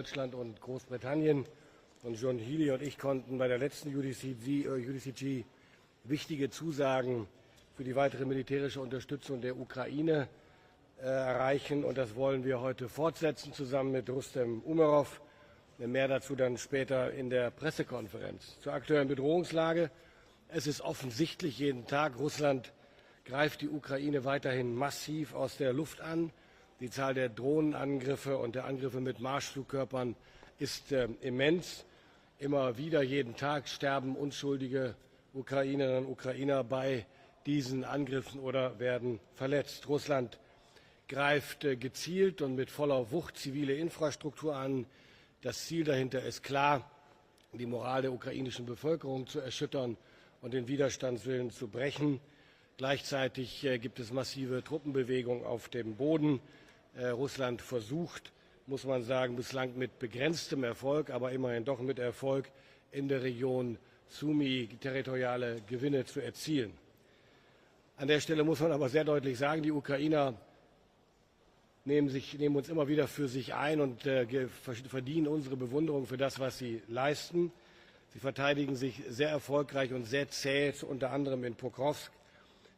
Deutschland und Großbritannien und John Healey und ich konnten bei der letzten UDCG wichtige Zusagen für die weitere militärische Unterstützung der Ukraine erreichen. Und das wollen wir heute fortsetzen, zusammen mit Rustem Umerov. Mehr dazu dann später in der Pressekonferenz. Zur aktuellen Bedrohungslage. Es ist offensichtlich jeden Tag, Russland greift die Ukraine weiterhin massiv aus der Luft an. Die Zahl der Drohnenangriffe und der Angriffe mit Marschflugkörpern ist immens. Immer wieder, jeden Tag sterben unschuldige Ukrainerinnen und Ukrainer bei diesen Angriffen oder werden verletzt. Russland greift gezielt und mit voller Wucht zivile Infrastruktur an. Das Ziel dahinter ist klar, die Moral der ukrainischen Bevölkerung zu erschüttern und den Widerstandswillen zu brechen. Gleichzeitig gibt es massive Truppenbewegungen auf dem Boden. Russland versucht, muss man sagen, bislang mit begrenztem Erfolg, aber immerhin doch mit Erfolg in der Region Sumy territoriale Gewinne zu erzielen. An der Stelle muss man aber sehr deutlich sagen, die Ukrainer nehmen uns immer wieder für sich ein und verdienen unsere Bewunderung für das, was sie leisten. Sie verteidigen sich sehr erfolgreich und sehr zäh, unter anderem in Pokrovsk.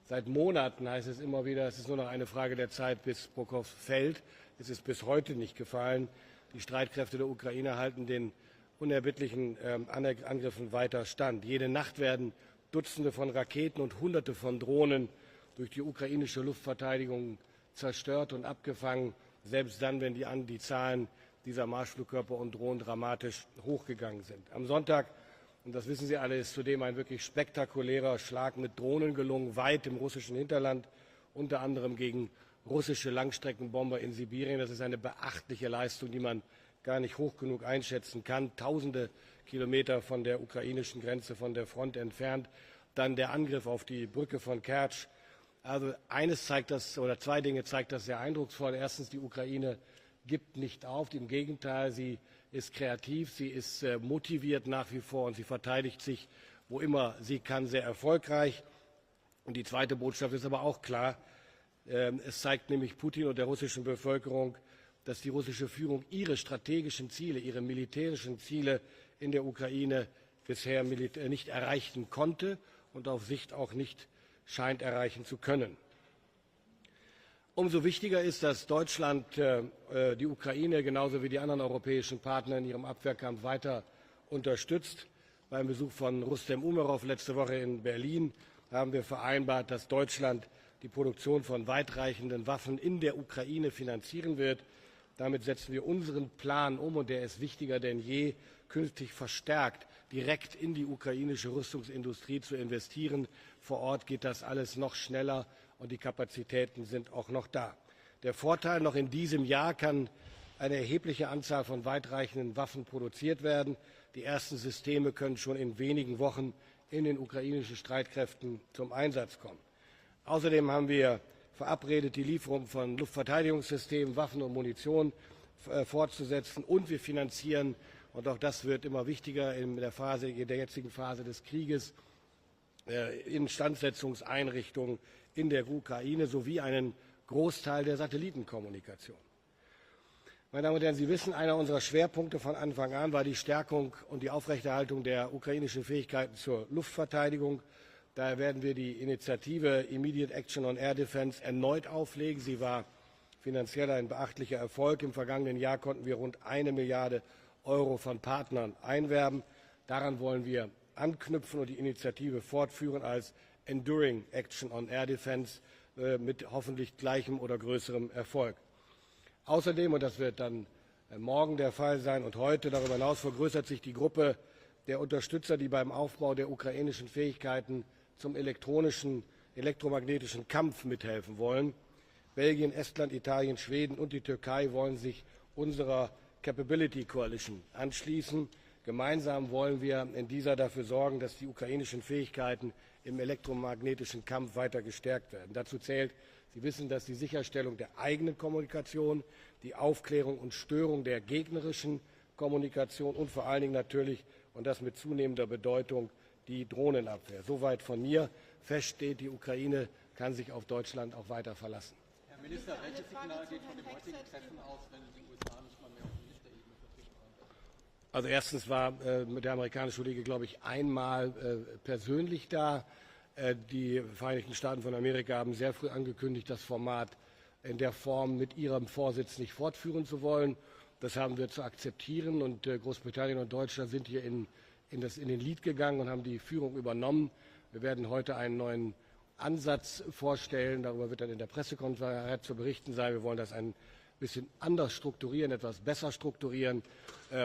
Seit Monaten heißt es immer wieder, es ist nur noch eine Frage der Zeit, bis Pokrovsk fällt. Es ist bis heute nicht gefallen. Die Streitkräfte der Ukraine halten den unerbittlichen Angriffen weiter stand. Jede Nacht werden Dutzende von Raketen und Hunderte von Drohnen durch die ukrainische Luftverteidigung zerstört und abgefangen, selbst dann, wenn die Zahlen dieser Marschflugkörper und Drohnen dramatisch hochgegangen sind. Am Sonntag, und das wissen Sie alle, ist zudem ein wirklich spektakulärer Schlag mit Drohnen gelungen, weit im russischen Hinterland, unter anderem gegen russische Langstreckenbomber in Sibirien. Das ist eine beachtliche Leistung, die man gar nicht hoch genug einschätzen kann. Tausende Kilometer von der ukrainischen Grenze, von der Front entfernt. Dann der Angriff auf die Brücke von Kertsch. Also eines zeigt das, oder zwei Dinge zeigt das sehr eindrucksvoll. Erstens, die Ukraine gibt nicht auf. Im Gegenteil, sie ist kreativ, sie ist motiviert nach wie vor und sie verteidigt sich, wo immer sie kann, sehr erfolgreich. Und die zweite Botschaft ist aber auch klar. Es zeigt nämlich Putin und der russischen Bevölkerung, dass die russische Führung ihre strategischen Ziele, ihre militärischen Ziele in der Ukraine bisher nicht erreichen konnte und auf Sicht auch nicht scheint erreichen zu können. Umso wichtiger ist, dass Deutschland die Ukraine genauso wie die anderen europäischen Partner in ihrem Abwehrkampf weiter unterstützt. Beim Besuch von Rustem Umerov letzte Woche in Berlin haben wir vereinbart, dass Deutschland die Produktion von weitreichenden Waffen in der Ukraine finanzieren wird. Damit setzen wir unseren Plan um, und der ist wichtiger denn je, künftig verstärkt direkt in die ukrainische Rüstungsindustrie zu investieren. Vor Ort geht das alles noch schneller und die Kapazitäten sind auch noch da. Der Vorteil: Noch in diesem Jahr kann eine erhebliche Anzahl von weitreichenden Waffen produziert werden. Die ersten Systeme können schon in wenigen Wochen in den ukrainischen Streitkräften zum Einsatz kommen. Außerdem haben wir verabredet, die Lieferung von Luftverteidigungssystemen, Waffen und Munition fortzusetzen, und wir finanzieren, und auch das wird immer wichtiger in der jetzigen Phase des Krieges, Instandsetzungseinrichtungen in der Ukraine sowie einen Großteil der Satellitenkommunikation. Meine Damen und Herren, Sie wissen, einer unserer Schwerpunkte von Anfang an war die Stärkung und die Aufrechterhaltung der ukrainischen Fähigkeiten zur Luftverteidigung. Daher werden wir die Initiative Immediate Action on Air Defense erneut auflegen. Sie war finanziell ein beachtlicher Erfolg. Im vergangenen Jahr konnten wir rund 1 Milliarde Euro von Partnern einwerben. Daran wollen wir anknüpfen und die Initiative fortführen als Enduring Action on Air Defense mit hoffentlich gleichem oder größerem Erfolg. Außerdem, und das wird dann morgen der Fall sein und heute, darüber hinaus vergrößert sich die Gruppe der Unterstützer, die beim Aufbau der ukrainischen Fähigkeiten zum elektromagnetischen Kampf mithelfen wollen. Belgien, Estland, Italien, Schweden und die Türkei wollen sich unserer Capability Coalition anschließen. Gemeinsam wollen wir in dieser dafür sorgen, dass die ukrainischen Fähigkeiten im elektromagnetischen Kampf weiter gestärkt werden. Dazu zählt, Sie wissen, dass die Sicherstellung der eigenen Kommunikation, die Aufklärung und Störung der gegnerischen Kommunikation und vor allen Dingen natürlich, und das mit zunehmender Bedeutung, die Drohnenabwehr. Soweit von mir. Fest steht, die Ukraine kann sich auf Deutschland auch weiter verlassen. Herr Minister, welches Signal geht von dem heutigen Treffen aus, wenn die USA nicht mal mehr auf Ministerebene vertreten? Also erstens war der amerikanische Kollege, glaube ich, einmal persönlich da. Die Vereinigten Staaten von Amerika haben sehr früh angekündigt, das Format in der Form mit ihrem Vorsitz nicht fortführen zu wollen. Das haben wir zu akzeptieren und Großbritannien und Deutschland sind hier in den Lead gegangen und haben die Führung übernommen. Wir werden heute einen neuen Ansatz vorstellen. Darüber wird dann in der Pressekonferenz zu berichten sein. Wir wollen das ein bisschen anders strukturieren, etwas besser strukturieren.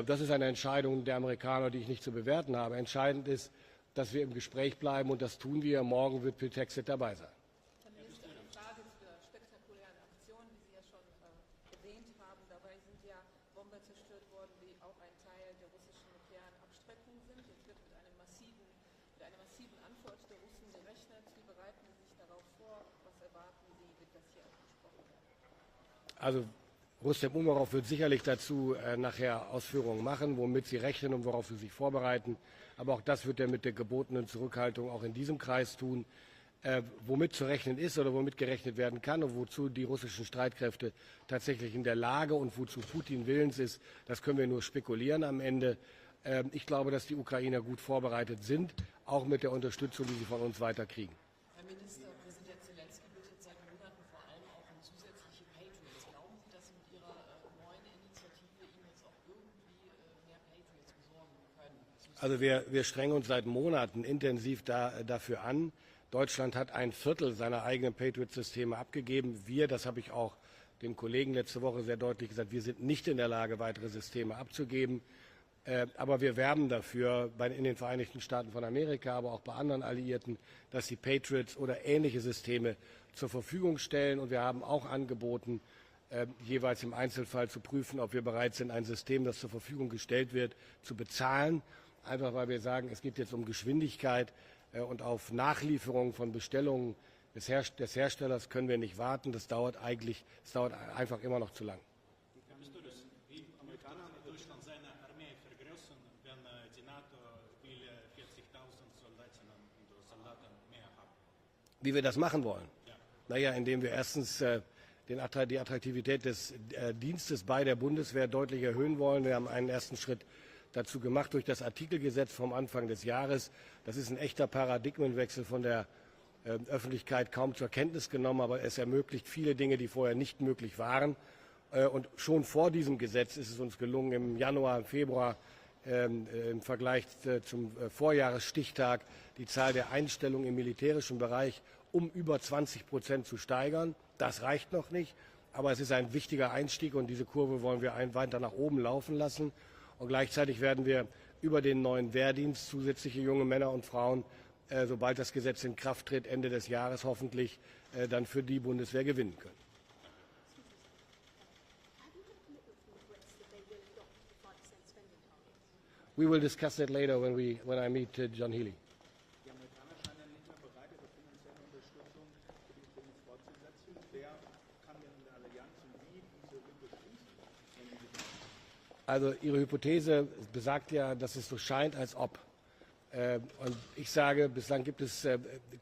Das ist eine Entscheidung der Amerikaner, die ich nicht zu bewerten habe. Entscheidend ist, dass wir im Gespräch bleiben und das tun wir. Morgen wird Bill Texet dabei sein. Also Rustem Umerov wird sicherlich dazu nachher Ausführungen machen, womit sie rechnen und worauf sie sich vorbereiten. Aber auch das wird er mit der gebotenen Zurückhaltung auch in diesem Kreis tun. Womit zu rechnen ist oder womit gerechnet werden kann und wozu die russischen Streitkräfte tatsächlich in der Lage und wozu Putin willens ist, das können wir nur spekulieren am Ende. Ich glaube, dass die Ukrainer gut vorbereitet sind, auch mit der Unterstützung, die sie von uns weiter kriegen. Herr Minister, Präsident Zelenskyy bittet seit Monaten vor allem auch um zusätzliche Patriots. Glauben Sie, dass Sie mit Ihrer neuen Initiative ihm jetzt auch irgendwie mehr Patriots besorgen können? Also wir strengen uns seit Monaten intensiv dafür an. Deutschland hat 1/4 seiner eigenen Patriot-Systeme abgegeben. Wir, das habe ich auch dem Kollegen letzte Woche sehr deutlich gesagt, wir sind nicht in der Lage, weitere Systeme abzugeben. Aber wir werben dafür in den Vereinigten Staaten von Amerika, aber auch bei anderen Alliierten, dass sie Patriots oder ähnliche Systeme zur Verfügung stellen. Und wir haben auch angeboten, jeweils im Einzelfall zu prüfen, ob wir bereit sind, ein System, das zur Verfügung gestellt wird, zu bezahlen. Einfach weil wir sagen, es geht jetzt um Geschwindigkeit und auf Nachlieferung von Bestellungen des Herstellers können wir nicht warten. Das dauert einfach immer noch zu lang. Wie wir das machen wollen? Naja, indem wir erstens die Attraktivität des Dienstes bei der Bundeswehr deutlich erhöhen wollen. Wir haben einen ersten Schritt dazu gemacht durch das Artikelgesetz vom Anfang des Jahres. Das ist ein echter Paradigmenwechsel, von der Öffentlichkeit kaum zur Kenntnis genommen, aber es ermöglicht viele Dinge, die vorher nicht möglich waren. Und schon vor diesem Gesetz ist es uns gelungen, im Januar, im Februar im Vergleich zum Vorjahresstichtag die Zahl der Einstellungen im militärischen Bereich um über 20% zu steigern. Das reicht noch nicht, aber es ist ein wichtiger Einstieg und diese Kurve wollen wir weiter nach oben laufen lassen. Und gleichzeitig werden wir über den neuen Wehrdienst zusätzliche junge Männer und Frauen, sobald das Gesetz in Kraft tritt, Ende des Jahres hoffentlich dann für die Bundeswehr gewinnen können. We will discuss that later when I meet John Healey. Die Amerikaner scheinen ja nicht mehr bereit, ihre finanzielle Unterstützung für die Ukraine fortzusetzen. Wer kann denn in der Allianz und wie diese Lücke schließen? Also Ihre Hypothese besagt ja, dass es so scheint, als ob. Und ich sage, bislang gibt es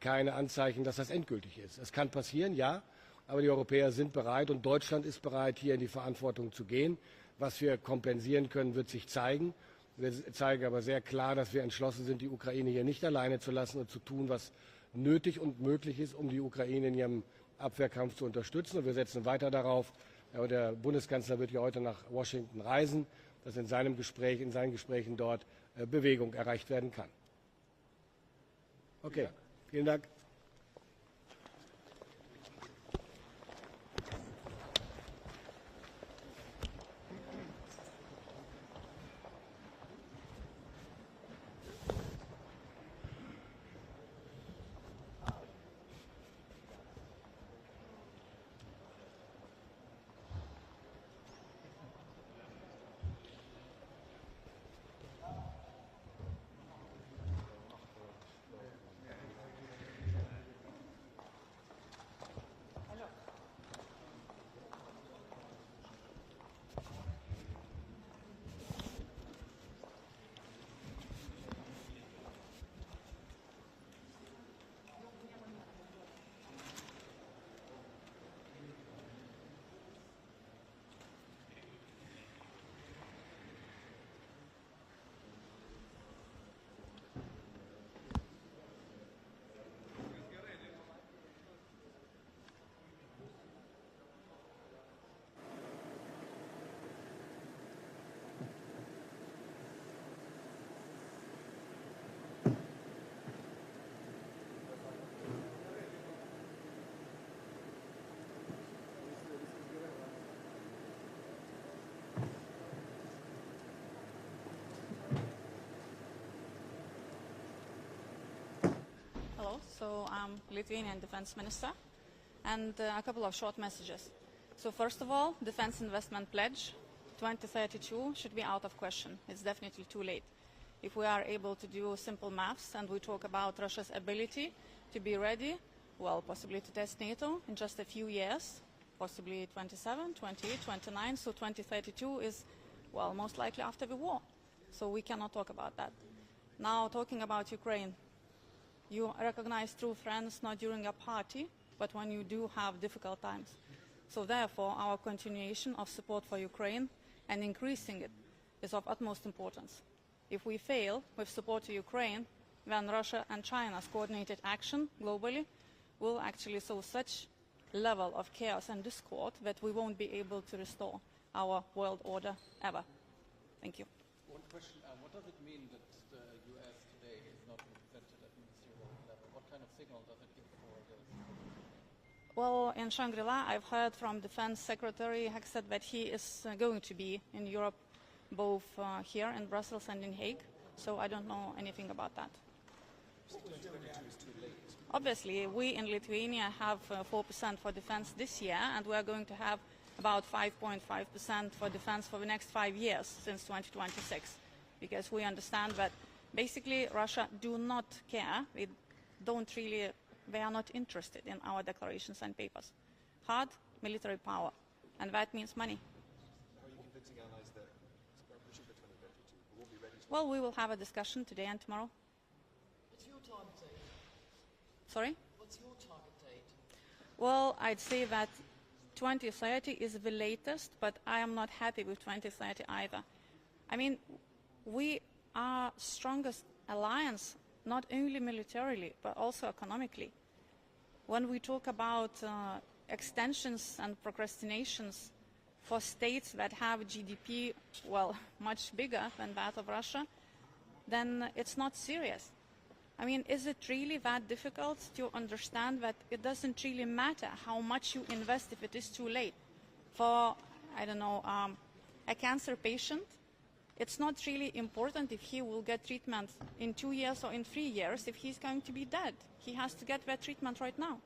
keine Anzeichen, dass das endgültig ist. Es kann passieren, ja, aber die Europäer sind bereit und Deutschland ist bereit, hier in die Verantwortung zu gehen. Was wir kompensieren können, wird sich zeigen. Wir zeigen aber sehr klar, dass wir entschlossen sind, die Ukraine hier nicht alleine zu lassen und zu tun, was nötig und möglich ist, um die Ukraine in ihrem Abwehrkampf zu unterstützen. Und wir setzen weiter darauf. Der Bundeskanzler wird ja heute nach Washington reisen, dass in seinen Gesprächen dort Bewegung erreicht werden kann. Okay, vielen Dank. Zelenskyy, so I'm Lithuanian Defense Minister, and a couple of short messages. So first of all, defense investment pledge 2032 should be out of question. It's definitely too late. If we are able to do simple maths and we talk about Russia's ability to be ready, well, possibly to test NATO in just a few years, possibly 27, 28, 29, so 2032 is, well, most likely after the war. So we cannot talk about that. Now, talking about Ukraine, you recognize true friends not during a party, but when you do have difficult times. So therefore, our continuation of support for Ukraine and increasing it is of utmost importance. If we fail with support to Ukraine, then Russia and China's coordinated action globally will actually sow such level of chaos and discord that we won't be able to restore our world order ever. Thank you. One question, what does it mean that the US today is not represented at ministerial level? What kind of signal does it give for this? Well, in Shangri-La, I've heard from Defense Secretary Hexet that he is going to be in Europe, both here in Brussels and in Hague, so I don't know anything about that. Obviously, we in Lithuania have 4% for defense this year, and we are going to have about 5.5% for defense for the next 5 years, since 2026, because we understand that basically Russia do not care, they are not interested in our declarations and papers. Hard military power, and that means money. How are you convincing allies that our pushing for 2032 will be ready to... Well, we will have a discussion today and tomorrow. What's your target date? Sorry? What's your target date? Well, I'd say that 2030 is the latest, but I am not happy with 2030 either. I mean, we are strongest alliance, not only militarily, but also economically. When we talk about extensions and procrastinations for states that have GDP, well, much bigger than that of Russia, then it's not serious. I mean, is it really that difficult to understand that it doesn't really matter how much you invest if it is too late? For, I don't know, a cancer patient, it's not really important if he will get treatment in 2 years or in 3 years if he's going to be dead. He has to get that treatment right now.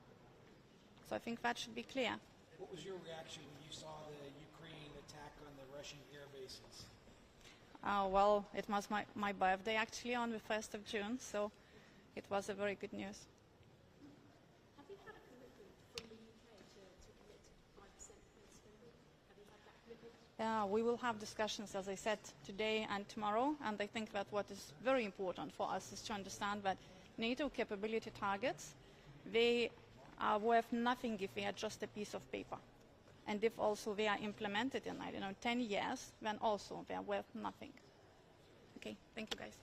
So I think that should be clear. What was your reaction when you saw the Ukraine attack on the Russian air bases? Well, it was my birthday actually on the 1st of June, so it was a very good news. Have you had a commitment from the UK to commit to 5% defence spending? Have you had that commitment? We will have discussions, as I said, today and tomorrow, and I think that what is very important for us is to understand that NATO capability targets, they are worth nothing if they are just a piece of paper. And if also they are implemented in, 10 years, then also they are worth nothing. Okay, thank you guys.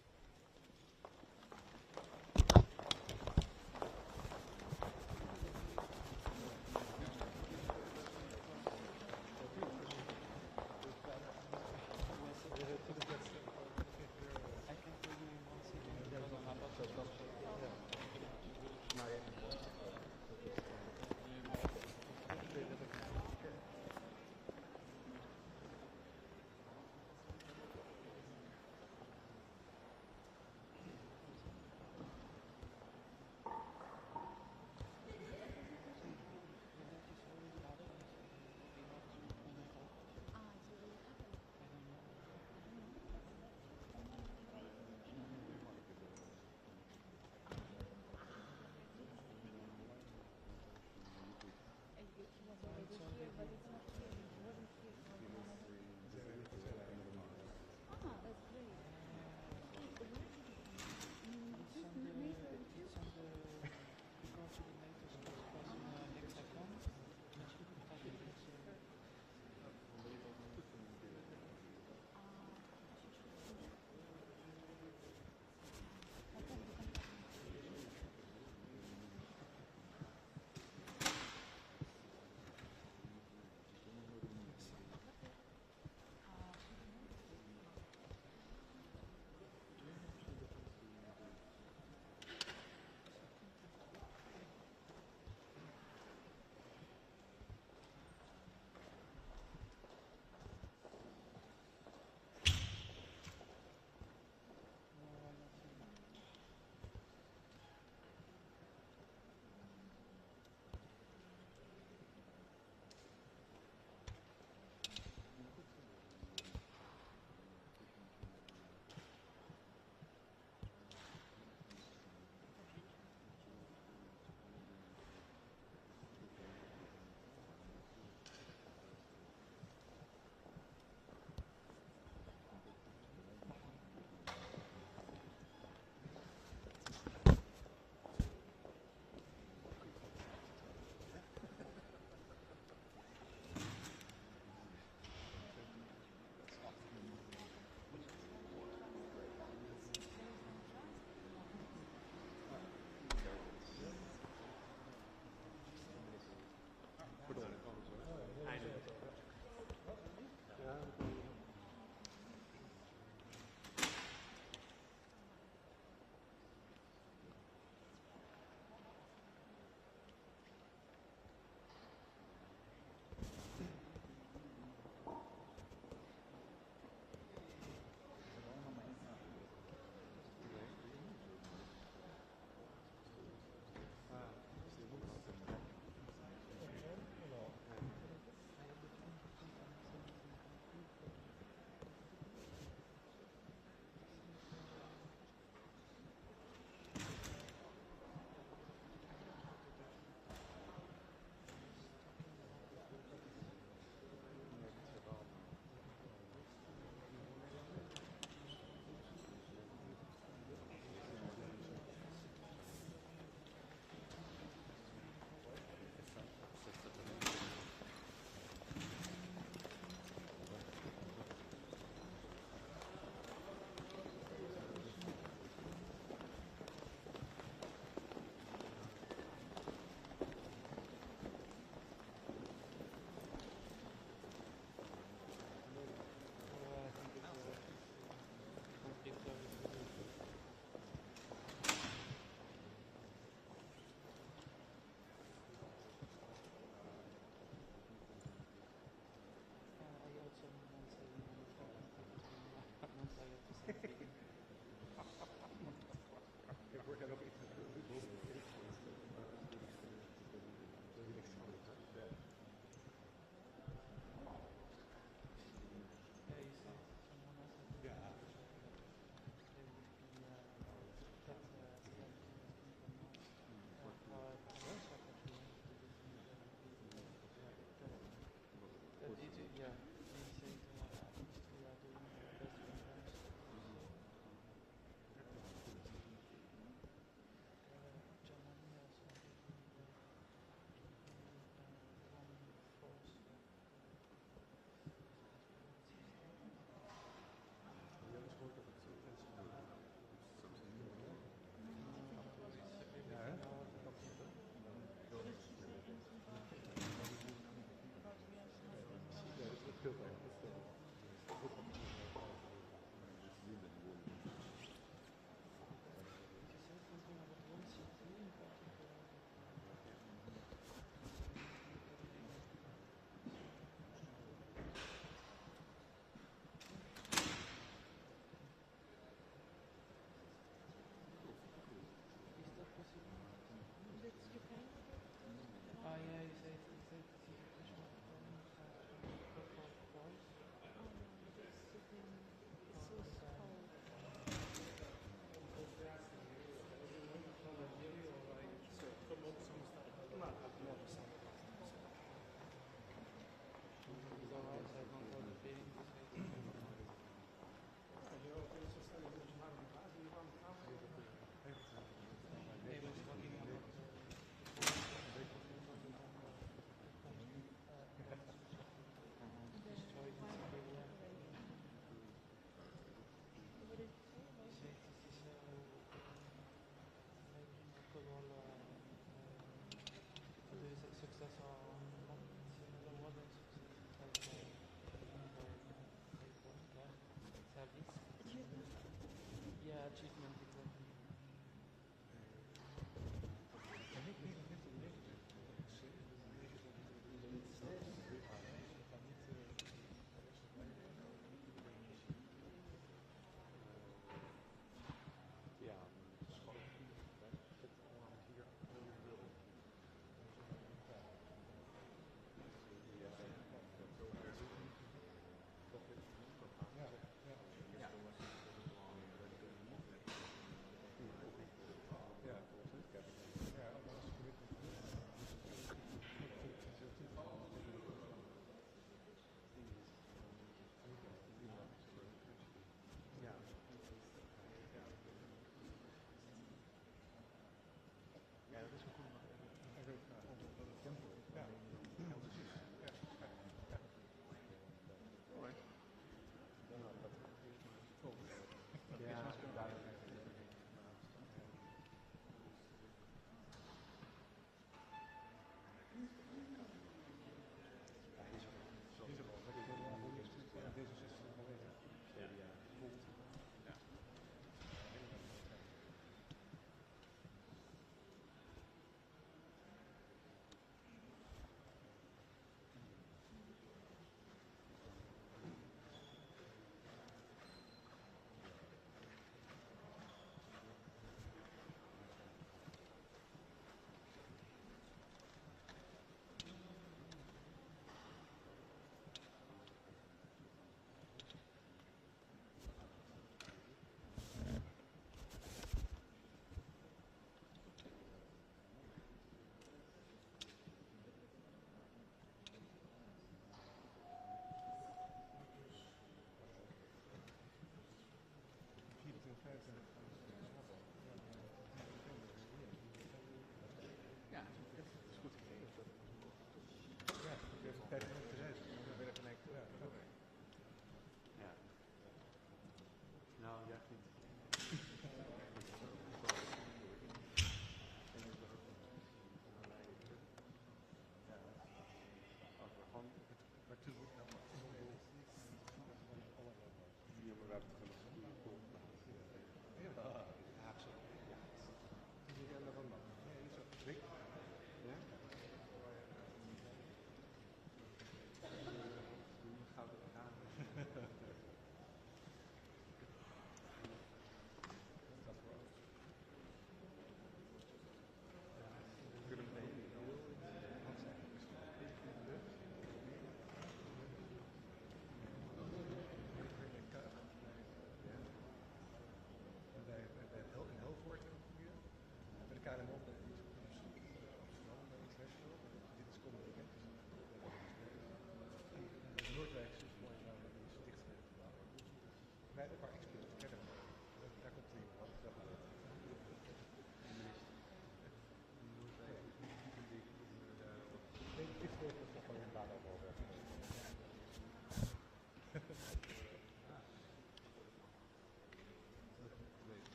Yeah, achievement.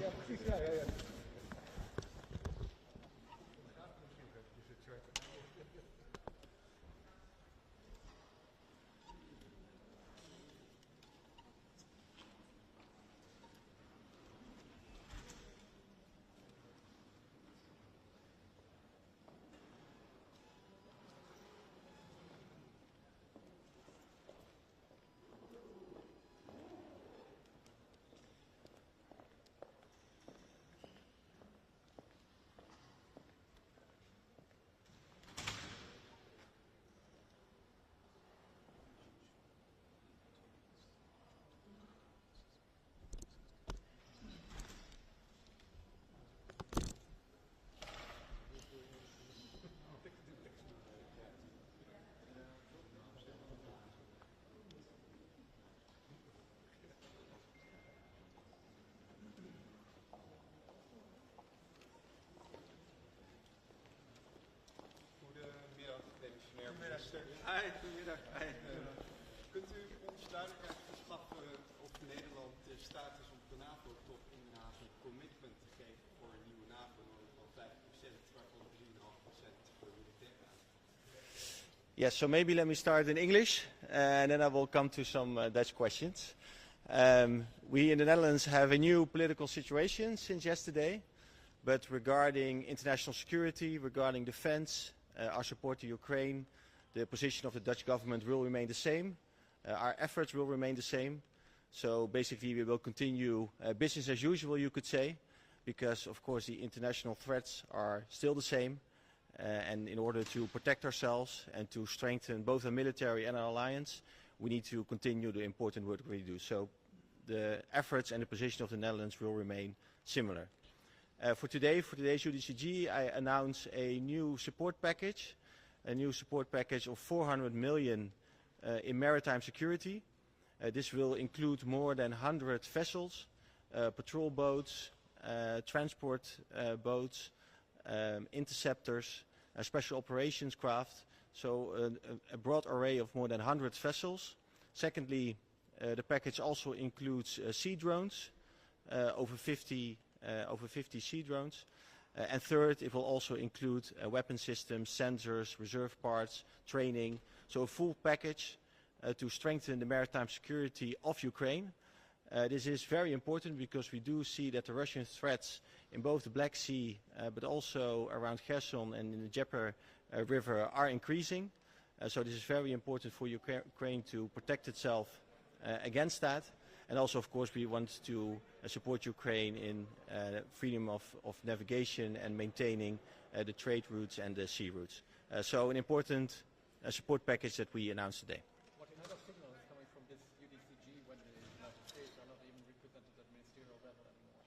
Ja, precies, ja, ja, ja. Goedemiddag, minister. Goedemiddag. Kunt u ons duidelijk het verslag Yes, so maybe let me start in English, and then I will come to some Dutch questions. We in the Netherlands have a new political situation since yesterday, but regarding international security, regarding defense, our support to Ukraine, the position of the Dutch government will remain the same. Our efforts will remain the same. So basically we will continue business as usual, you could say, because of course the international threats are still the same. And in order to protect ourselves and to strengthen both our military and our alliance, we need to continue the important work we do. So the efforts and the position of the Netherlands will remain similar. For today's UDCG, I announce a new support package of 400 million in maritime security. This will include more than 100 vessels, patrol boats, transport boats, interceptors, special operations craft, so a broad array of more than 100 vessels. Secondly, the package also includes sea drones, over 50 sea drones. And third, it will also include weapon systems, sensors, reserve parts, training, so a full package to strengthen the maritime security of Ukraine. This is very important because we do see that the Russian threats in both the Black Sea but also around Kherson and in the Dnieper River are increasing. So this is very important for Ukraine to protect itself against that. And also, of course, we want to support Ukraine in freedom of navigation and maintaining the trade routes and the sea routes. So an important support package that we announced today. What kind of signal is coming from this UDCG when the United States are not even represented at ministerial level anymore?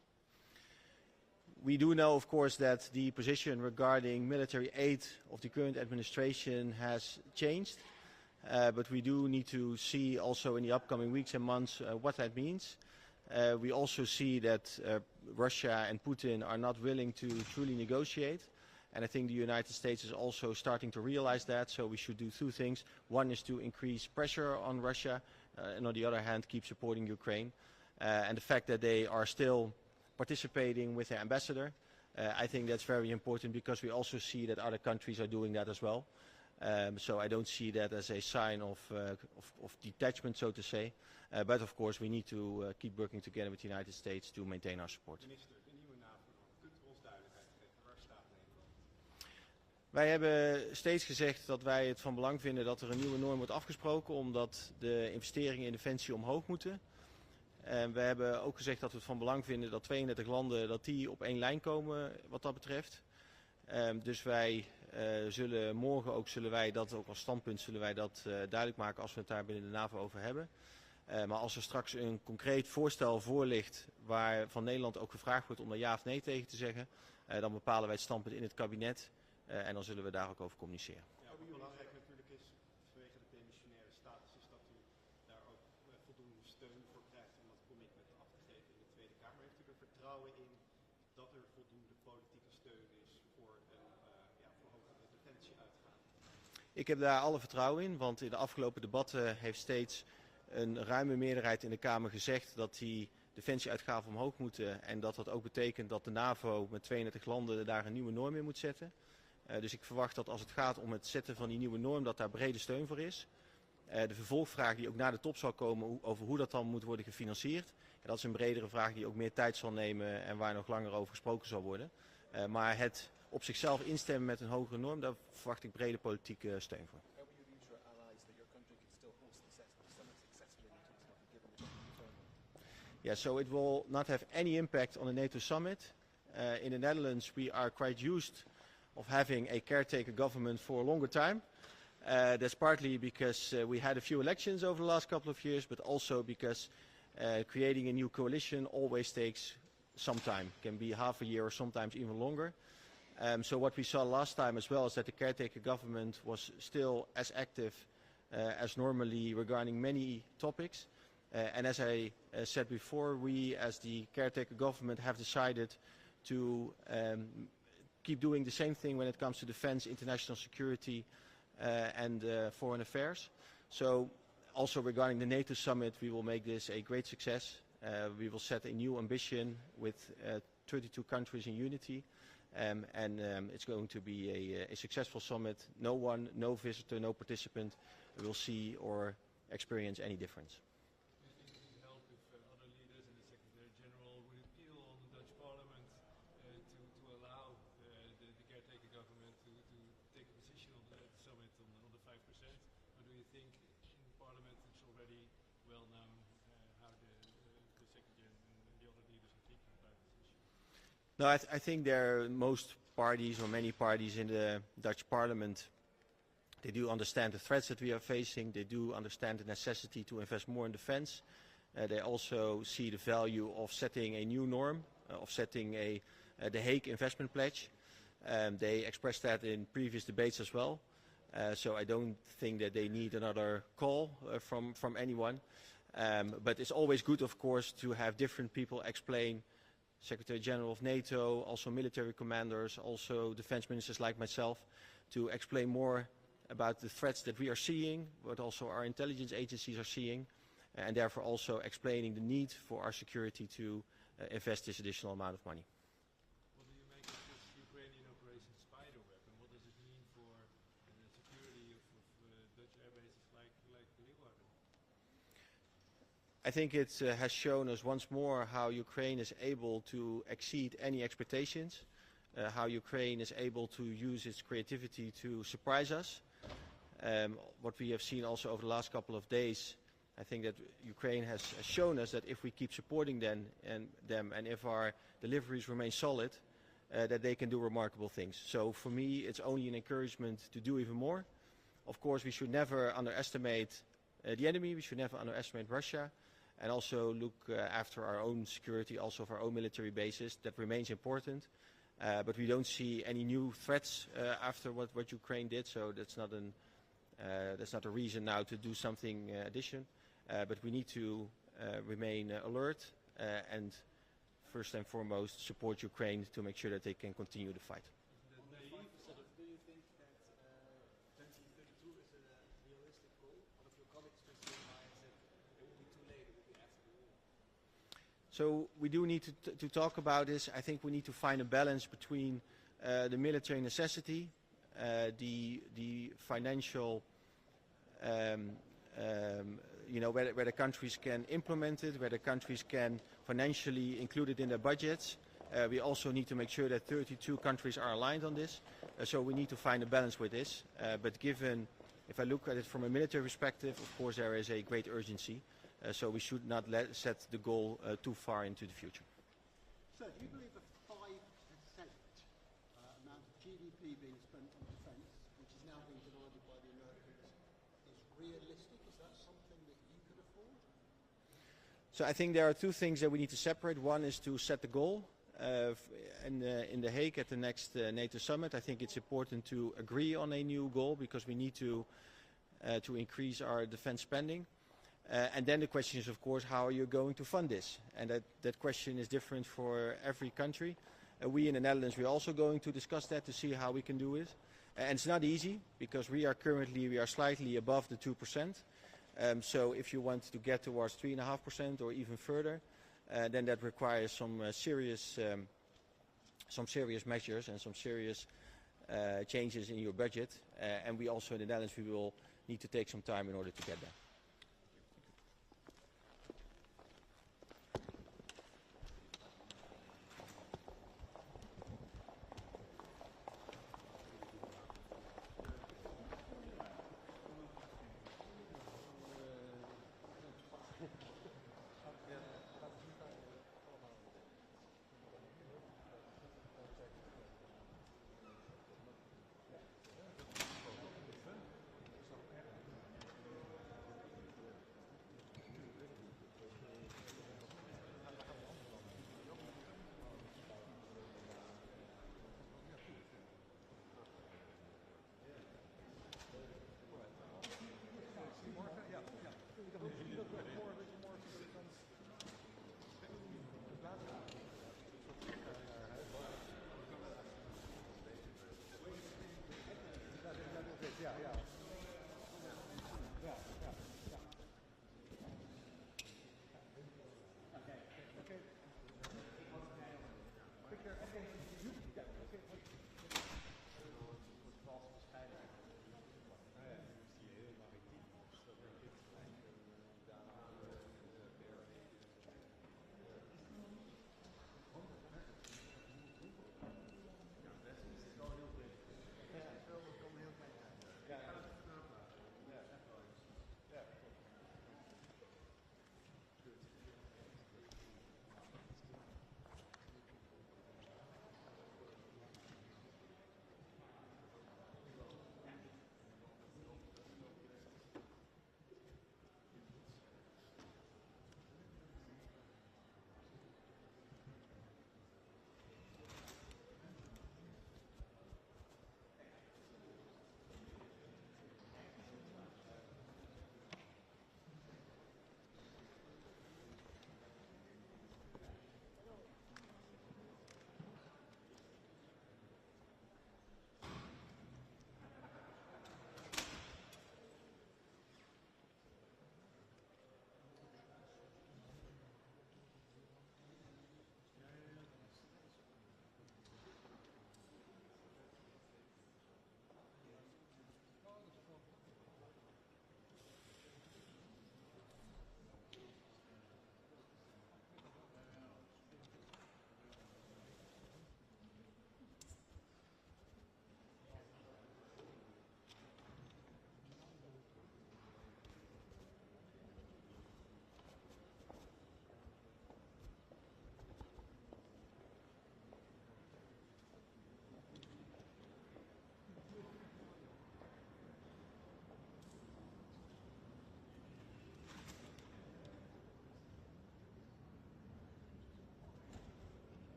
We do know, of course, that the position regarding military aid of the current administration has changed. But we do need to see also in the upcoming weeks and months what that means. We also see that Russia and Putin are not willing to truly negotiate. And I think the United States is also starting to realize that, so we should do two things. One is to increase pressure on Russia, and on the other hand, keep supporting Ukraine. And the fact that they are still participating with their ambassador, I think that's very important because we also see that other countries are doing that as well. So I don't see that as a sign of detachment, so to say. But of course, we need to keep working together with the United States to maintain our support. Wij hebben steeds gezegd dat wij het van belang vinden dat er een nieuwe norm wordt afgesproken, omdat de investeringen in defensie omhoog moeten. We hebben ook gezegd dat we het van belang vinden dat 32 landen dat die op één lijn komen wat dat betreft. Dus wij zullen morgen ook dat ook als standpunt duidelijk maken als we het daar binnen de NAVO over hebben. Maar als er straks een concreet voorstel voor ligt waar van Nederland ook gevraagd wordt om daar ja of nee tegen te zeggen, dan bepalen wij het standpunt in het kabinet en dan zullen we daar ook over communiceren. Ja, wat belangrijk natuurlijk is vanwege de demissionaire status is dat u daar ook voldoende steun voor krijgt om dat commitment af te geven in de Tweede Kamer. Heeft u er vertrouwen in dat er voldoende politieke steun is voor verhogende defensieuitgaven? Ik heb daar alle vertrouwen in, want in de afgelopen debatten heeft steeds een ruime meerderheid in de Kamer gezegd dat die defensieuitgaven omhoog moeten en dat dat ook betekent dat de NAVO met 32 landen daar een nieuwe norm in moet zetten. Dus ik verwacht dat als het gaat om het zetten van die nieuwe norm dat daar brede steun voor is. De vervolgvraag die ook na de top zal komen over hoe dat dan moet worden gefinancierd. Dat is een bredere vraag die ook meer tijd zal nemen en waar nog langer over gesproken zal worden. Maar het op zichzelf instemmen met een hogere norm, daar verwacht ik brede politieke steun voor. Yeah, so it will not have any impact on the NATO summit. In the Netherlands, we are quite used of having a caretaker government for a longer time. That's partly because we had a few elections over the last couple of years, but also because creating a new coalition always takes some time. It can be half a year or sometimes even longer. So what we saw last time as well is that the caretaker government was still as active as normally regarding many topics. And as I said before, we as the caretaker government have decided to keep doing the same thing when it comes to defense, international security and foreign affairs. So also regarding the NATO summit, we will make this a great success. We will set a new ambition with 32 countries in unity. It's going to be a successful summit. No one, no visitor, no participant will see or experience any difference. Do you think it would help if other leaders and the Secretary General would appeal on the Dutch Parliament to allow the caretaker government to take a position on the summit on the 5%? Or do you think in Parliament it's already well known how the Secretary and the other leaders are thinking about this issue? No, I think most parties or many parties in the Dutch Parliament, they do understand the threats that we are facing. They do understand the necessity to invest more in defense. They also see the value of setting a new norm, of setting the Hague investment pledge. They expressed that in previous debates as well. So I don't think that they need another call from anyone. But it's always good, of course, to have different people explain, Secretary General of NATO, also military commanders, also defense ministers like myself, to explain more about the threats that we are seeing, but also our intelligence agencies are seeing, and therefore also explaining the need for our security to invest this additional amount of money. What do you make of this Ukrainian Operation Spiderweb, and what does it mean for the security of Dutch air bases like Leeuwarden? I think it has shown us once more how Ukraine is able to exceed any expectations, how Ukraine is able to use its creativity to surprise us. What we have seen also over the last couple of days, I think that Ukraine has shown us that if we keep supporting them and if our deliveries remain solid, that they can do remarkable things. So for me, it's only an encouragement to do even more. Of course, we should never underestimate the enemy. We should never underestimate Russia. And also look after our own security, also of our own military bases. That remains important. But we don't see any new threats after what Ukraine did, so that's not a reason now to do something addition. But we need to remain alert and first and foremost support Ukraine to make sure that they can continue the fight. Do you think that 2032 is a realistic goal? One of your colleagues just reminds that it will be too late, it will be after the war. So we do need to talk about this. I think we need to find a balance between the military necessity, the financial, where the countries can implement it, where the countries can financially include it in their budgets. We also need to make sure that 32 countries are aligned on this. So we need to find a balance with this. But given, if I look at it from a military perspective, of course there is a great urgency. So we should not set the goal too far into the future. Sir, do you believe a 5% amount of GDP being spent on defence, which is now being demanded by the Americans, is realistic? Is that something that you could afford? So I think there are two things that we need to separate. One is to set the goal. In The Hague at the next NATO summit, I think it's important to agree on a new goal because we need to increase our defense spending. And then the question is, of course, how are you going to fund this? And that question is different for every country. We in the Netherlands, we're also going to discuss that to see how we can do it. And it's not easy because we are slightly above the 2%. So if you want to get towards 3.5% or even further, then that requires some serious measures and some serious changes in your budget. And we also in the Netherlands, we will need to take some time in order to get there.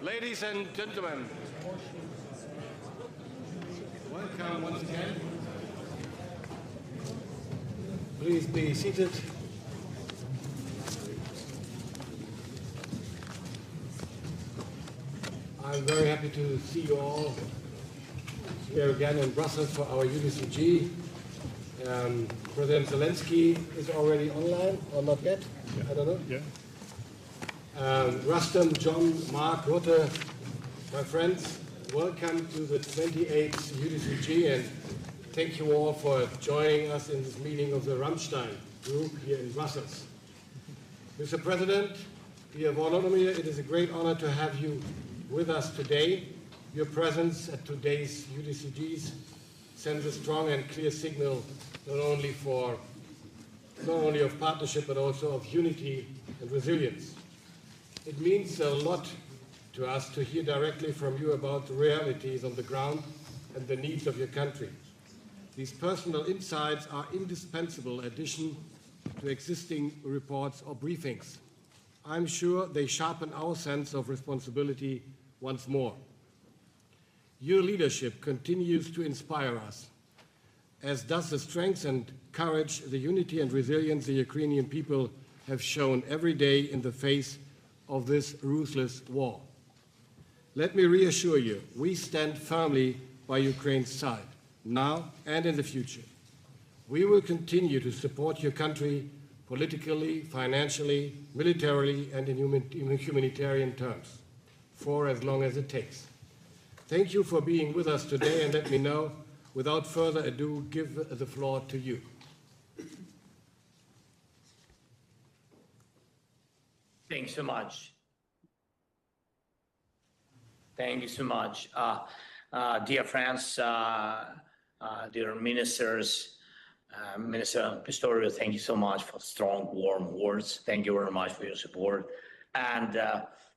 Ladies and gentlemen, welcome once again. Please be seated. I'm very happy to see you all here again in Brussels for our UDCG. President Zelenskyy is already online, or not yet? I don't know. Yeah. Rustam, John, Mark, Rutte, my friends, welcome to the 28th UDCG, and thank you all for joining us in this meeting of the Rammstein group here in Brussels. Mr. President, dear Volodymyr, it is a great honor to have you with us today. Your presence at today's UDCGs sends a strong and clear signal not only of partnership but also of unity and resilience. It means a lot to us to hear directly from you about the realities on the ground and the needs of your country. These personal insights are indispensable addition to existing reports or briefings. I'm sure they sharpen our sense of responsibility once more. Your leadership continues to inspire us, as does the strength and courage, the unity and resilience the Ukrainian people have shown every day in the face of this ruthless war. Let me reassure you, we stand firmly by Ukraine's side, now and in the future. We will continue to support your country politically, financially, militarily, and in humanitarian terms, for as long as it takes. Thank you for being with us today, and let me now, without further ado, give the floor to you. Thanks so much. Thank you so much. Dear friends, dear ministers, Minister Pistorius, thank you so much for strong, warm words. Thank you very much for your support. And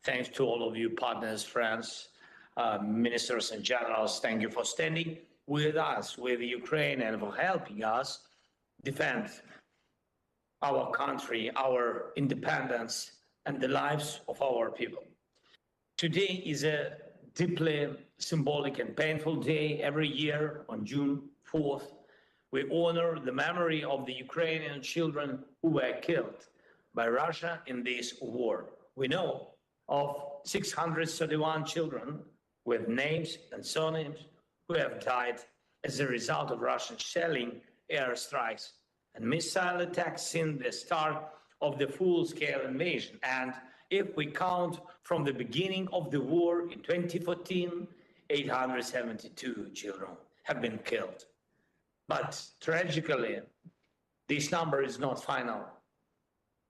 thanks to all of you partners, friends, ministers and generals. Thank you for standing with us, with Ukraine, and for helping us defend our country, our independence, and the lives of our people. Today is a deeply symbolic and painful day. Every year on June 4th, we honor the memory of the Ukrainian children who were killed by Russia in this war. We know of 631 children with names and surnames who have died as a result of Russian shelling, airstrikes, and missile attacks since the start of the full-scale invasion. And if we count from the beginning of the war in 2014, 872 children have been killed. But tragically, this number is not final.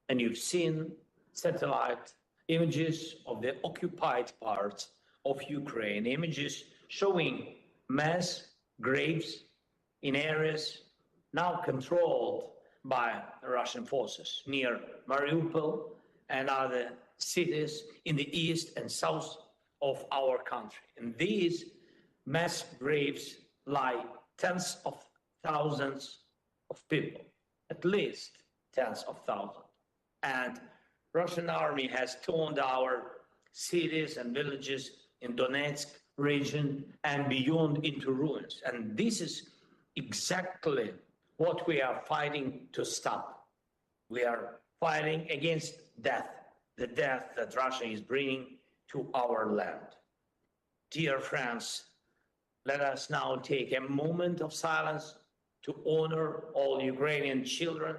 And you've seen satellite images of the occupied parts of Ukraine, images showing mass graves in areas now controlled by Russian forces near Mariupol and other cities in the east and south of our country. In these mass graves lie tens of thousands of people, at least tens of thousands. And Russian army has turned our cities and villages in Donetsk region and beyond into ruins. And this is exactly what we are fighting to stop. We are fighting against death, the death that Russia is bringing to our land. Dear friends, let us now take a moment of silence to honor all Ukrainian children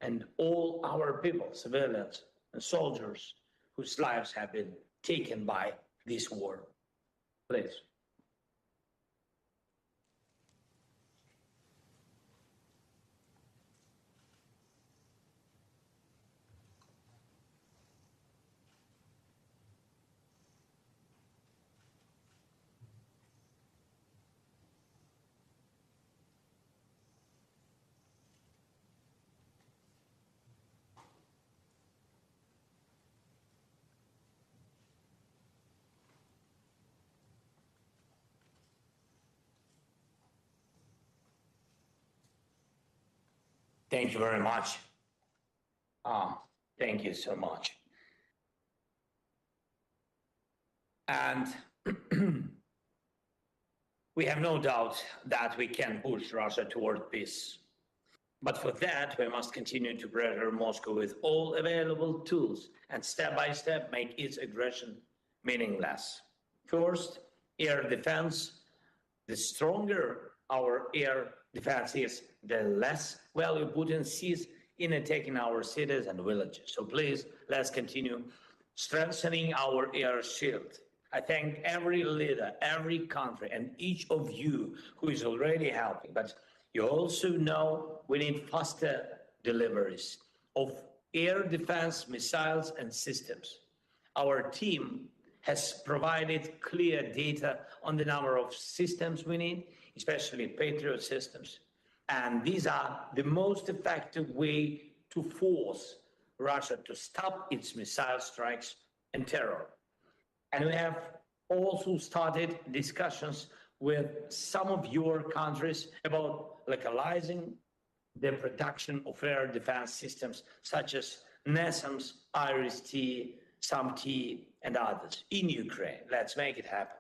and all our people, civilians and soldiers, whose lives have been taken by this war. Please. Thank you very much. Thank you so much. And we have no doubt that we can push Russia toward peace. But for that, we must continue to pressure Moscow with all available tools and step by step make its aggression meaningless. First, air defense. The stronger our air defense is, the less value Putin sees in attacking our cities and villages. So please, let's continue strengthening our air shield. I thank every leader, every country, and each of you who is already helping. But you also know we need faster deliveries of air defense missiles and systems. Our team has provided clear data on the number of systems we need, especially Patriot systems. And these are the most effective way to force Russia to stop its missile strikes and terror. And we have also started discussions with some of your countries about localizing the production of air defense systems such as NASAMS, IRIS-T, SAMT, and others in Ukraine. Let's make it happen.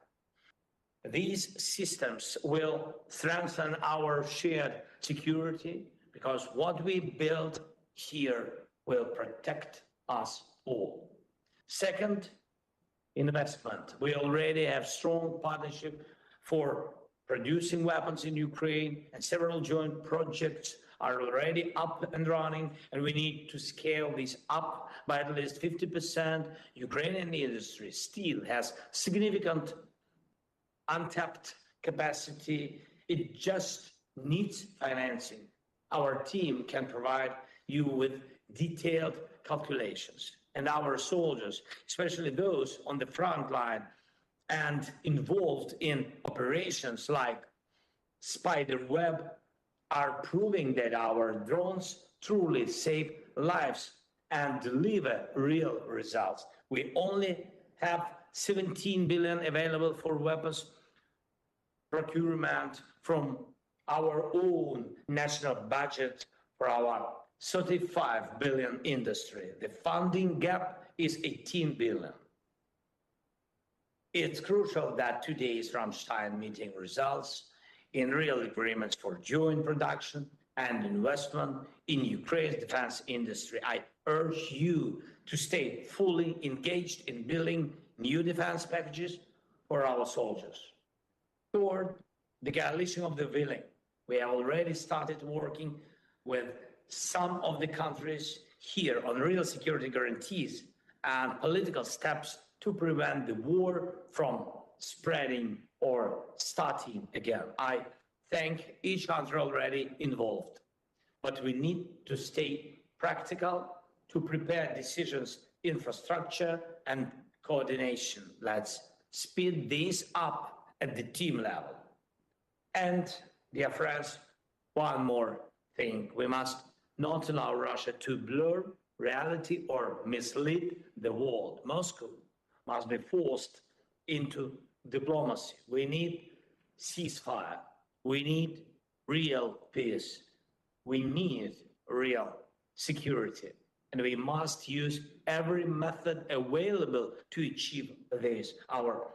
These systems will strengthen our shared security because what we build here will protect us all. Second, investment. We already have strong partnership for producing weapons in Ukraine, and several joint projects are already up and running, and we need to scale this up by at least 50%. Ukrainian industry still has significant untapped capacity. It just needs financing. Our team can provide you with detailed calculations. And our soldiers, especially those on the front line and involved in operations like Spiderweb, are proving that our drones truly save lives and deliver real results. We only have 17 billion available for weapons procurement from our own national budget for our 35 billion industry. The funding gap is 18 billion. It's crucial that today's Ramstein meeting results in real agreements for joint production and investment in Ukraine's defense industry. I urge you to stay fully engaged in building new defense packages for our soldiers. Third, the coalition of the willing. We have already started working with some of the countries here on real security guarantees and political steps to prevent the war from spreading or starting again. I thank each country already involved, but we need to stay practical to prepare decisions, infrastructure, and coordination. Let's speed this up at the team level. And, dear friends, one more thing. We must not allow Russia to blur reality or mislead the world. Moscow must be forced into diplomacy. We need ceasefire. We need real peace. We need real security. And we must use every method available to achieve this. Our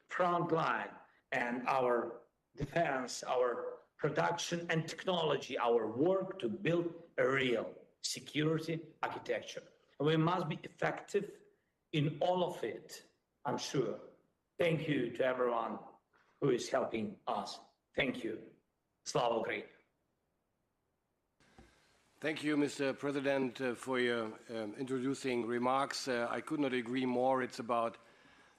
front line and our defense, our production and technology, our work to build a real security architecture. And we must be effective in all of it, I'm sure. Thank you to everyone who is helping us. Thank you. Slava Ukraini. Thank you, Mr. President, for your introducing remarks. I could not agree more. It's about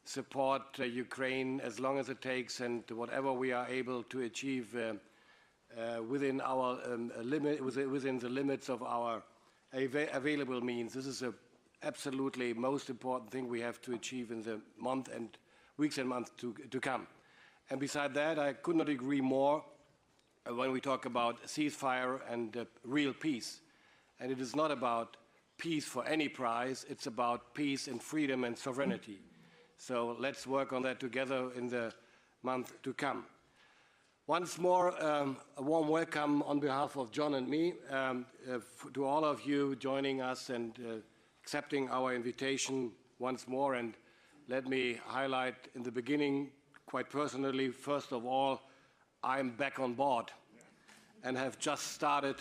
support Ukraine as long as it takes and whatever we are able to achieve within our within the limits of our available means. This is the absolutely most important thing we have to achieve in the weeks and months to come. And beside that, I could not agree more when we talk about ceasefire and real peace. And it is not about peace for any price, it's about peace and freedom and sovereignty. So let's work on that together in the month to come. Once more, a warm welcome on behalf of John and me to all of you joining us and accepting our invitation once more. And let me highlight in the beginning, quite personally, first of all, I'm back on board and have just started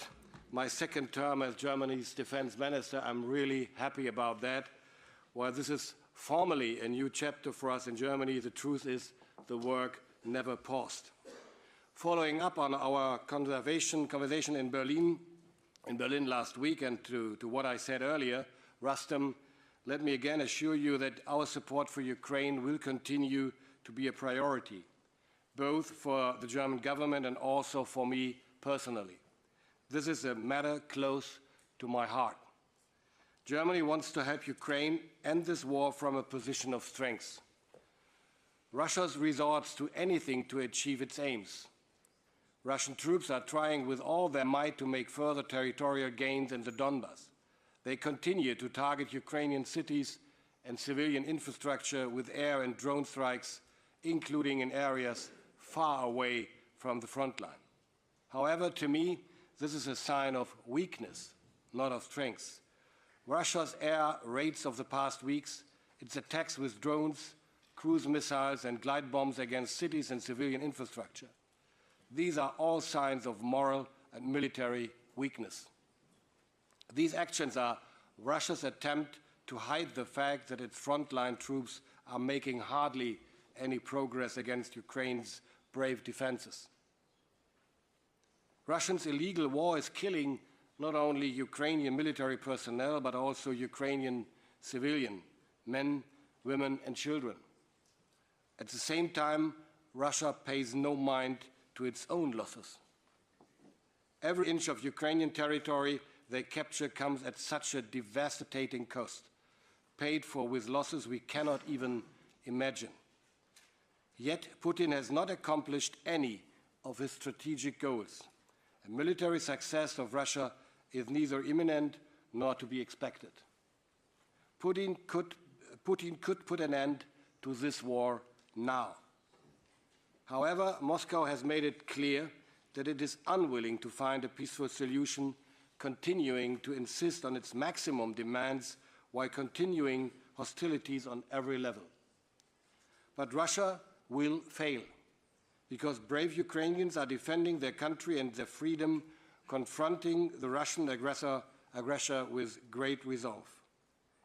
my second term as Germany's defense minister. I'm really happy about that. While this is formally a new chapter for us in Germany, the truth is the work never paused. Following up on our conversation in Berlin last week and to what I said earlier, Rustem, let me again assure you that our support for Ukraine will continue to be a priority, both for the German government and also for me personally. This is a matter close to my heart. Germany wants to help Ukraine end this war from a position of strength. Russia resorts to anything to achieve its aims. Russian troops are trying with all their might to make further territorial gains in the Donbas. They continue to target Ukrainian cities and civilian infrastructure with air and drone strikes, including in areas far away from the front line. However, to me, this is a sign of weakness, not of strength. Russia's air raids of the past weeks, its attacks with drones, cruise missiles and glide bombs against cities and civilian infrastructure. These are all signs of moral and military weakness. These actions are Russia's attempt to hide the fact that its frontline troops are making hardly any progress against Ukraine's brave defenses. Russia's illegal war is killing not only Ukrainian military personnel, but also Ukrainian civilian men, women, and children. At the same time, Russia pays no mind to its own losses. Every inch of Ukrainian territory they capture comes at such a devastating cost, paid for with losses we cannot even imagine. Yet Putin has not accomplished any of his strategic goals. A military success of Russia is neither imminent nor to be expected. Putin could put an end to this war now. However, Moscow has made it clear that it is unwilling to find a peaceful solution, continuing to insist on its maximum demands while continuing hostilities on every level. But Russia will fail, because brave Ukrainians are defending their country and their freedom, confronting the Russian aggressor with great resolve.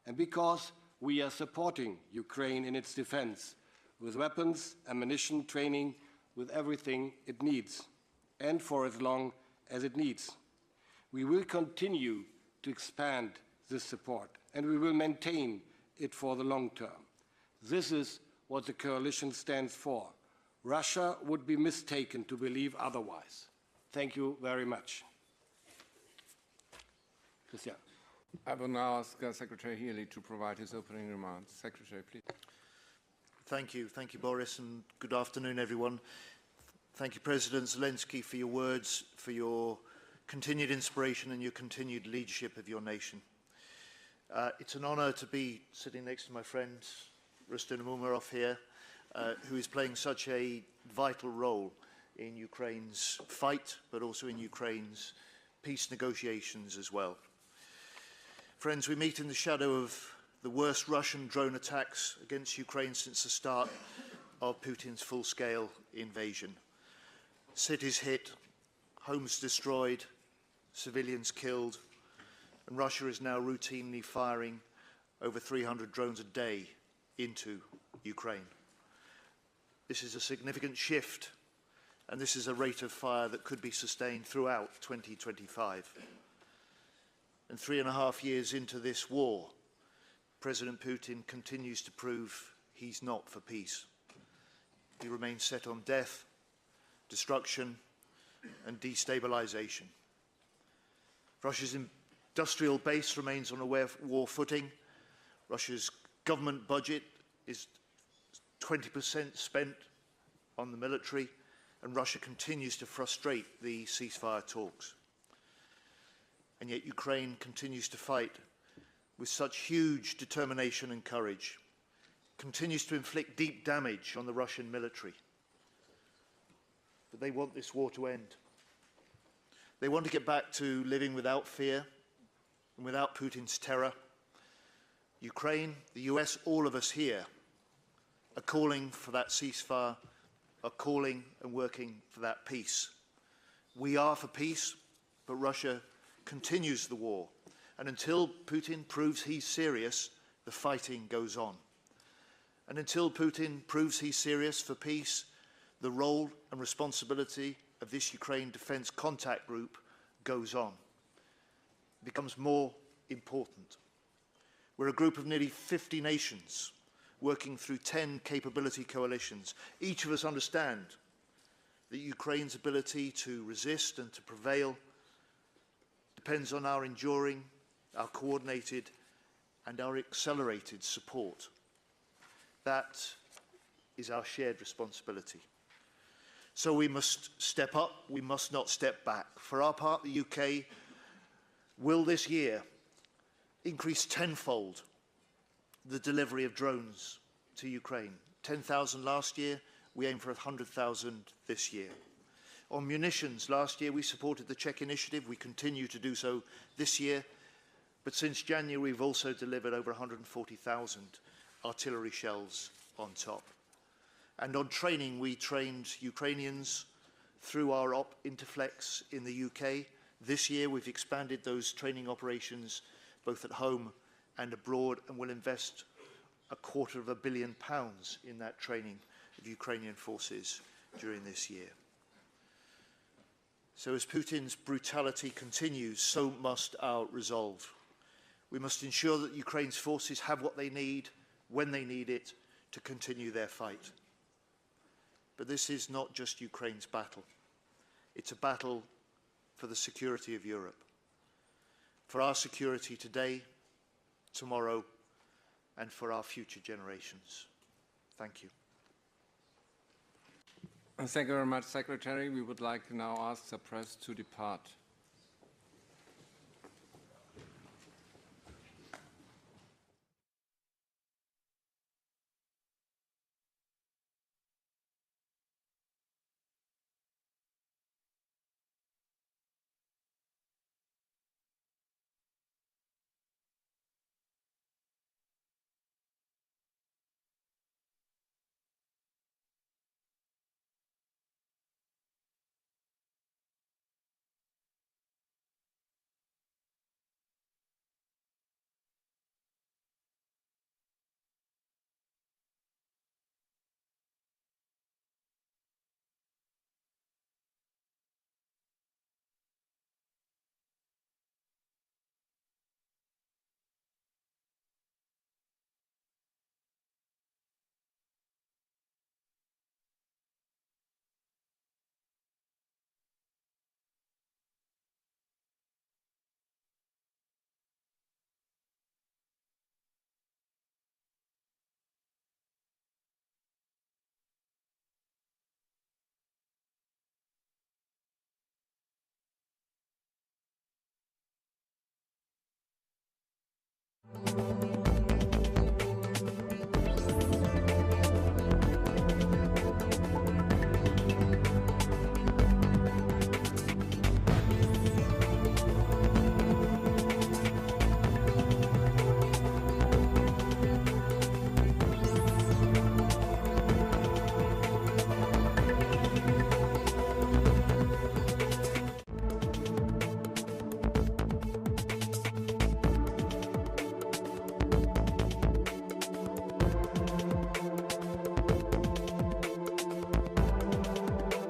And because we are supporting Ukraine in its defense, with weapons, ammunition, training, with everything it needs, and for as long as it needs. We will continue to expand this support, and we will maintain it for the long term. This is what the coalition stands for. Russia would be mistaken to believe otherwise. Thank you very much. Christian. I will now ask Secretary Healy to provide his opening remarks. Secretary, please. Thank you, Boris, and good afternoon, everyone. Thank you, President Zelenskyy, for your words, for your continued inspiration and your continued leadership of your nation. It's an honor to be sitting next to my friend, Rustem Umerov here, who is playing such a vital role in Ukraine's fight, but also in Ukraine's peace negotiations as well. Friends, we meet in the shadow of the worst Russian drone attacks against Ukraine since the start of Putin's full-scale invasion. Cities hit, homes destroyed, civilians killed, and Russia is now routinely firing over 300 drones a day into Ukraine. This is a significant shift, and this is a rate of fire that could be sustained throughout 2025. And 3.5 years into this war, President Putin continues to prove he's not for peace. He remains set on death, destruction, and destabilization. Russia's industrial base remains on a war footing. Russia's government budget is 20% spent on the military, and Russia continues to frustrate the ceasefire talks. And yet Ukraine continues to fight with such huge determination and courage, continues to inflict deep damage on the Russian military. But they want this war to end. They want to get back to living without fear and without Putin's terror. Ukraine, the US, all of us here are calling for that ceasefire, are calling and working for that peace. We are for peace, but Russia continues the war. And until Putin proves he's serious, the fighting goes on. And until Putin proves he's serious for peace, the role and responsibility of this Ukraine Defence Contact Group goes on. It becomes more important. We're a group of nearly 50 nations working through 10 capability coalitions. Each of us understand that Ukraine's ability to resist and to prevail depends on our enduring, our coordinated and our accelerated support. That is our shared responsibility. So we must step up, we must not step back. For our part, the UK will this year increase tenfold the delivery of drones to Ukraine. 10,000 last year, we aim for 100,000 this year. On munitions, last year we supported the Czech initiative, we continue to do so this year, but since January we've also delivered over 140,000 artillery shells on top. And on training, we trained Ukrainians through our Op Interflex in the UK. This year we've expanded those training operations both at home and abroad, and will invest £250 million in that training of Ukrainian forces during this year. So as Putin's brutality continues, so must our resolve. We must ensure that Ukraine's forces have what they need, when they need it, to continue their fight. But this is not just Ukraine's battle. It's a battle for the security of Europe, for our security today, tomorrow, and for our future generations. Thank you. Thank you very much, Secretary. We would like to now ask the press to depart.